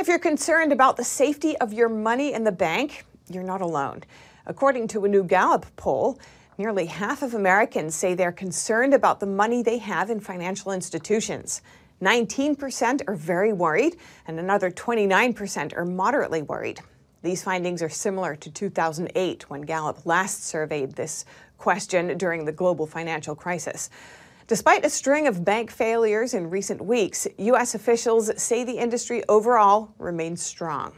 If you're concerned about the safety of your money in the bank, you're not alone. According to a new Gallop poll, nearly half of Americans say they're concerned about the money they have in financial institutions. 19% are very worried, and another 29% are moderately worried. These findings are similar to 2008, when Gallop last surveyed this question during the global financial crisis. Despite a string of bank failures in recent weeks, U.S. officials say the industry overall remains strong.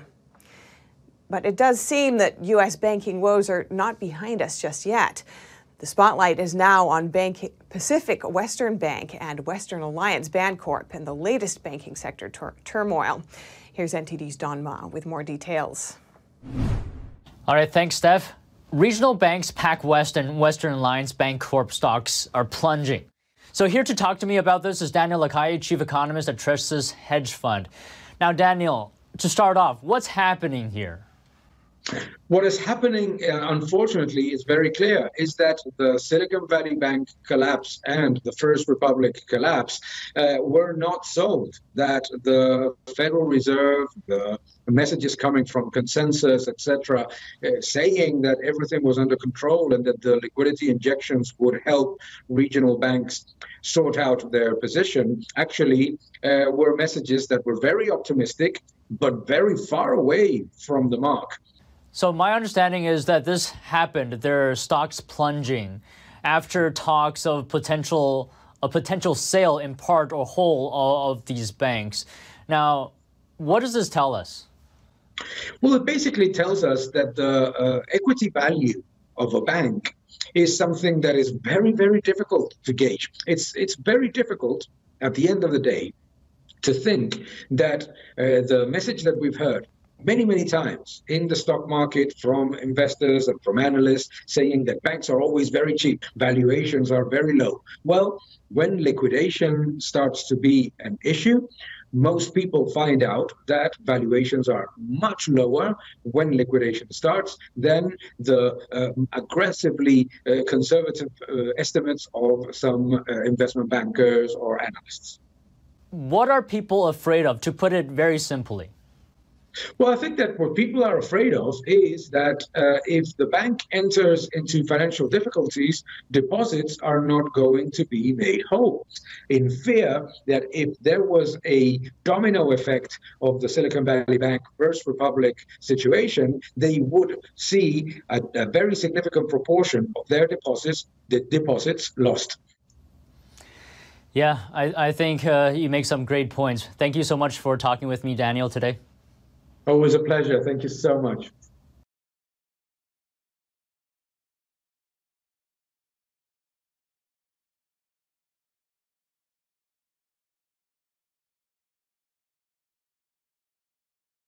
But it does seem that U.S. banking woes are not behind us just yet. The spotlight is now on Pacific Western Bank and Western Alliance Bancorp and the latest banking sector turmoil. Here's NTD's Don Ma with more details. All right, thanks, Steph. Regional banks PacWest and Western Alliance Bancorp stocks are plunging. So here to talk to me about this is Daniel Lacaille, Chief Economist at Trus's Hedge Fund. Now, Daniel, to start off, what's happening here? What is happening, unfortunately, is very clear, is that the Silicon Valley Bank collapse and the First Republic collapse were not sold, that the Federal Reserve, the messages coming from consensus, etc., saying that everything was under control and that the liquidity injections would help regional banks sort out their position, actually were messages that were very optimistic, but very far away from the mark. So my understanding is that this happened, their stocks plunging, after talks of a potential sale in part or whole of these banks. Now, what does this tell us? Well, it basically tells us that the equity value of a bank is something that is very, very difficult to gauge. It's very difficult at the end of the day to think that the message that we've heard many, many times in the stock market from investors and from analysts saying that banks are always very cheap, valuations are very low. Well, when liquidation starts to be an issue, most people find out that valuations are much lower when liquidation starts than the aggressively conservative estimates of some investment bankers or analysts. What are people afraid of, to put it very simply? Well, I think that what people are afraid of is that if the bank enters into financial difficulties, deposits are not going to be made whole, in fear that if there was a domino effect of the Silicon Valley Bank First Republic situation, they would see a very significant proportion of their deposits lost. Yeah, I think you make some great points. Thank you so much for talking with me, Daniel, today. Always a pleasure. Thank you so much.